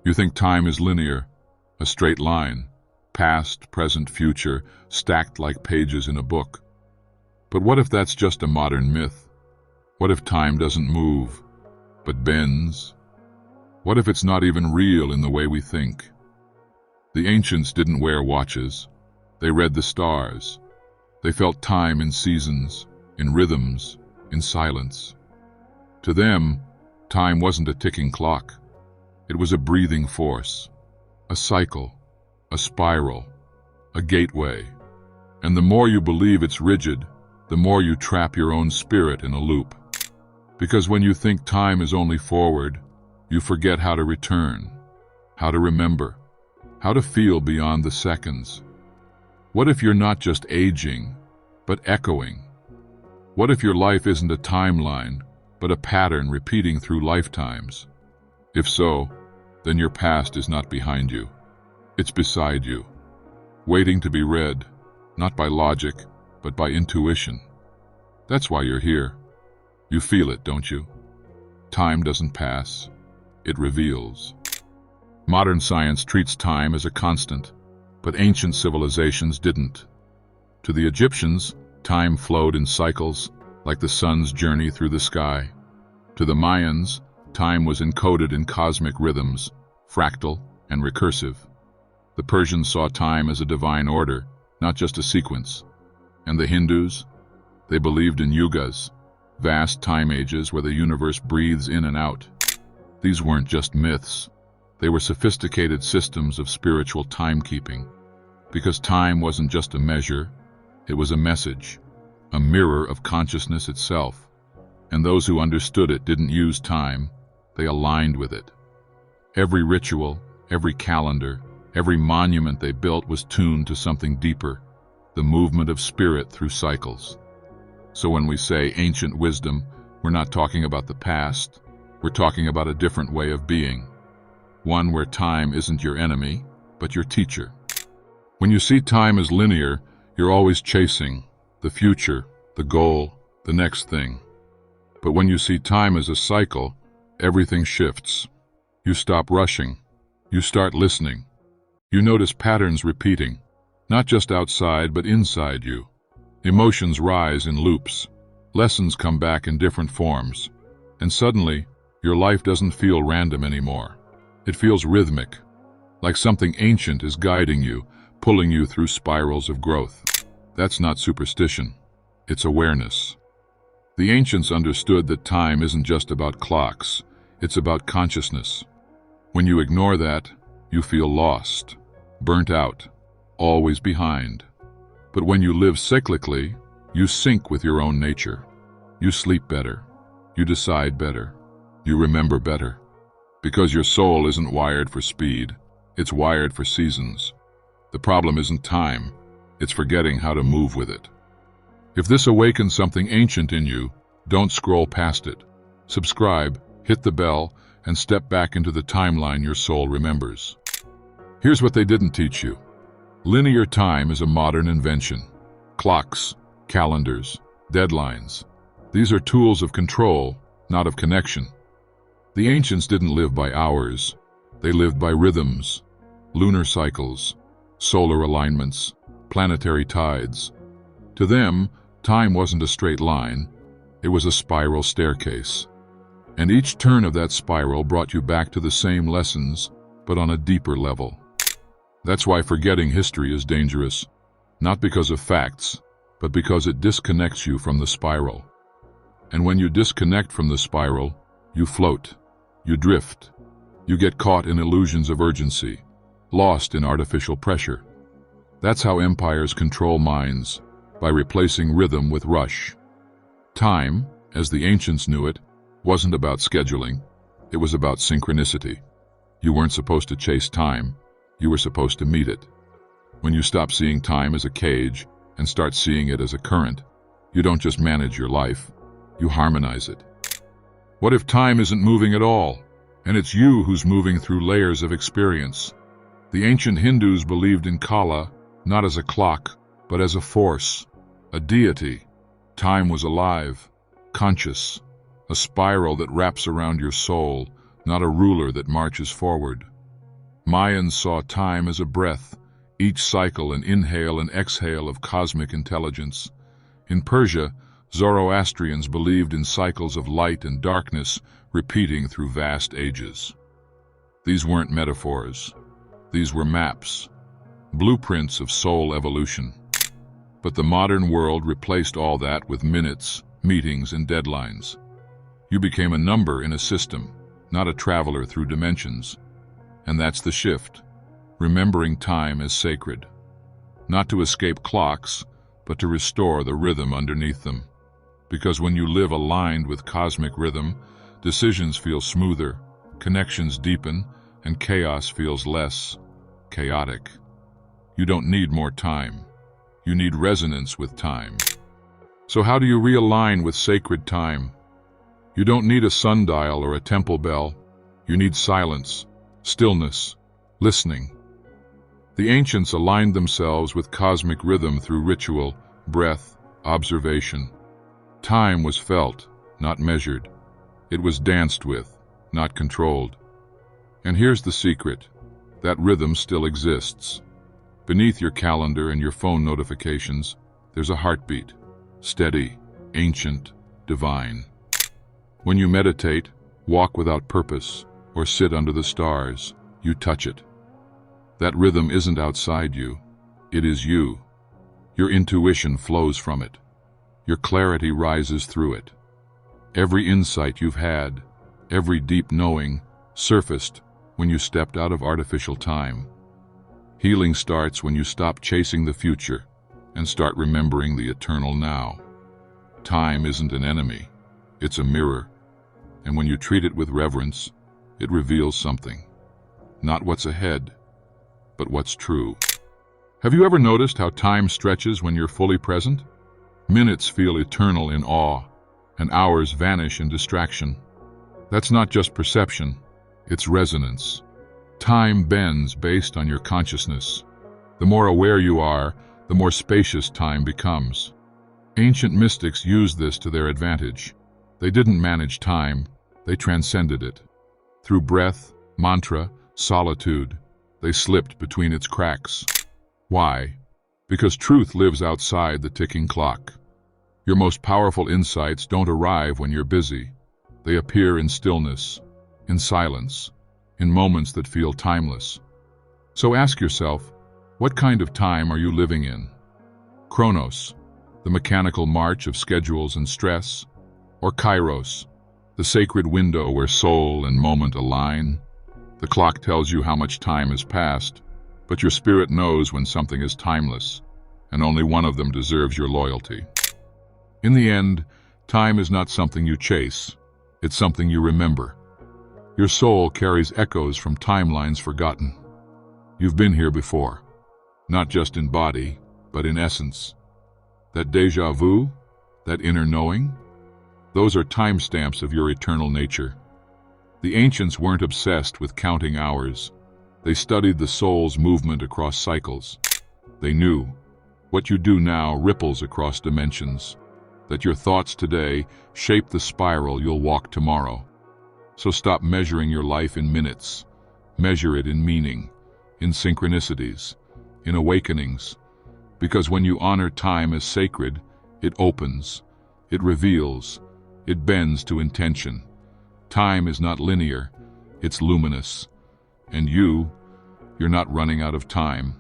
You think time is linear, a straight line, past, present, future, stacked like pages in a book. But what if that's just a modern myth? What if time doesn't move, but bends? What if it's not even real in the way we think? The ancients didn't wear watches. They read the stars. They felt time in seasons, in rhythms, in silence. To them, time wasn't a ticking clock. It was a breathing force, a cycle, a spiral, a gateway. And the more you believe it's rigid, the more you trap your own spirit in a loop. Because when you think time is only forward, you forget how to return, how to remember, how to feel beyond the seconds. What if you're not just aging, but echoing? What if your life isn't a timeline, but a pattern repeating through lifetimes? If so, then your past is not behind you. It's beside you, waiting to be read, not by logic, but by intuition. That's why you're here. You feel it, don't you? Time doesn't pass. It reveals. Modern science treats time as a constant, but ancient civilizations didn't. To the Egyptians, time flowed in cycles, like the sun's journey through the sky. To the Mayans, time was encoded in cosmic rhythms, fractal and recursive. The Persians saw time as a divine order, not just a sequence. And the Hindus? They believed in yugas, vast time ages where the universe breathes in and out. These weren't just myths. They were sophisticated systems of spiritual timekeeping. Because time wasn't just a measure, it was a message, a mirror of consciousness itself. And those who understood it didn't use time, they aligned with it. Every ritual, every calendar, every monument they built was tuned to something deeper, the movement of spirit through cycles. So when we say ancient wisdom, we're not talking about the past, we're talking about a different way of being. One where time isn't your enemy, but your teacher. When you see time as linear, you're always chasing the future, the goal, the next thing. But when you see time as a cycle, everything shifts. You stop rushing. You start listening. You notice patterns repeating, not just outside but inside you. Emotions rise in loops. Lessons come back in different forms. And suddenly, your life doesn't feel random anymore. It feels rhythmic, like something ancient is guiding you, pulling you through spirals of growth. That's not superstition. It's awareness. The ancients understood that time isn't just about clocks. It's about consciousness. When you ignore that, you feel lost, burnt out, always behind. But when you live cyclically, you sync with your own nature. You sleep better. You decide better. You remember better. Because your soul isn't wired for speed. It's wired for seasons. The problem isn't time. It's forgetting how to move with it. If this awakens something ancient in you, don't scroll past it. Subscribe, hit the bell, and step back into the timeline your soul remembers. Here's what they didn't teach you. Linear time is a modern invention. Clocks, calendars, deadlines. These are tools of control, not of connection. The ancients didn't live by hours. They lived by rhythms, lunar cycles, solar alignments, planetary tides. To them, time wasn't a straight line. It was a spiral staircase. And each turn of that spiral brought you back to the same lessons, but on a deeper level. That's why forgetting history is dangerous, not because of facts, but because it disconnects you from the spiral. And when you disconnect from the spiral, you float, you drift, you get caught in illusions of urgency, lost in artificial pressure. That's how empires control minds, by replacing rhythm with rush. Time, as the ancients knew it, wasn't about scheduling. It was about synchronicity. You weren't supposed to chase time. You were supposed to meet it. When you stop seeing time as a cage and start seeing it as a current, you don't just manage your life, you harmonize it. What if time isn't moving at all, and it's you who's moving through layers of experience? The ancient Hindus believed in Kala, not as a clock, but as a force, a deity. Time was alive, conscious, a spiral that wraps around your soul, not a ruler that marches forward. Mayans saw time as a breath, each cycle an inhale and exhale of cosmic intelligence. In Persia, Zoroastrians believed in cycles of light and darkness repeating through vast ages. These weren't metaphors. These were maps, blueprints of soul evolution. But the modern world replaced all that with minutes, meetings, and deadlines. You became a number in a system, not a traveler through dimensions. And that's the shift, remembering time as sacred. Not to escape clocks, but to restore the rhythm underneath them. Because when you live aligned with cosmic rhythm, decisions feel smoother, connections deepen, and chaos feels less chaotic. You don't need more time. You need resonance with time. So how do you realign with sacred time? You don't need a sundial or a temple bell. You need silence, stillness, listening. The ancients aligned themselves with cosmic rhythm through ritual, breath, observation. Time was felt, not measured. It was danced with, not controlled. And here's the secret. That rhythm still exists. Beneath your calendar and your phone notifications, there's a heartbeat. Steady, ancient, divine. When you meditate, walk without purpose, or sit under the stars, you touch it. That rhythm isn't outside you. It is you. Your intuition flows from it. Your clarity rises through it. Every insight you've had, every deep knowing, surfaced when you stepped out of artificial time. Healing starts when you stop chasing the future and start remembering the eternal now. Time isn't an enemy. It's a mirror. And when you treat it with reverence, it reveals something. Not what's ahead, but what's true. Have you ever noticed how time stretches when you're fully present? Minutes feel eternal in awe, and hours vanish in distraction. That's not just perception, it's resonance. Time bends based on your consciousness. The more aware you are, the more spacious time becomes. Ancient mystics used this to their advantage. They didn't manage time, they transcended it. Through breath, mantra, solitude, they slipped between its cracks. Why? Because truth lives outside the ticking clock. Your most powerful insights don't arrive when you're busy. They appear in stillness, in silence, in moments that feel timeless. So ask yourself, what kind of time are you living in? Chronos, the mechanical march of schedules and stress, or Kairos, the sacred window where soul and moment align? The clock tells you how much time has passed, but your spirit knows when something is timeless, and only one of them deserves your loyalty. In the end, time is not something you chase, it's something you remember. Your soul carries echoes from timelines forgotten. You've been here before, not just in body, but in essence. That déjà vu, that inner knowing, those are timestamps of your eternal nature. The ancients weren't obsessed with counting hours. They studied the soul's movement across cycles. They knew what you do now ripples across dimensions, that your thoughts today shape the spiral you'll walk tomorrow. So stop measuring your life in minutes. Measure it in meaning, in synchronicities, in awakenings. Because when you honor time as sacred, it opens, it reveals, it bends to intention. Time is not linear, it's luminous. And you're not running out of time.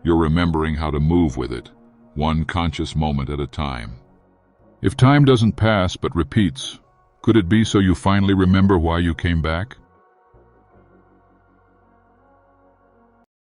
You're remembering how to move with it, one conscious moment at a time. If time doesn't pass but repeats, could it be so you finally remember why you came back?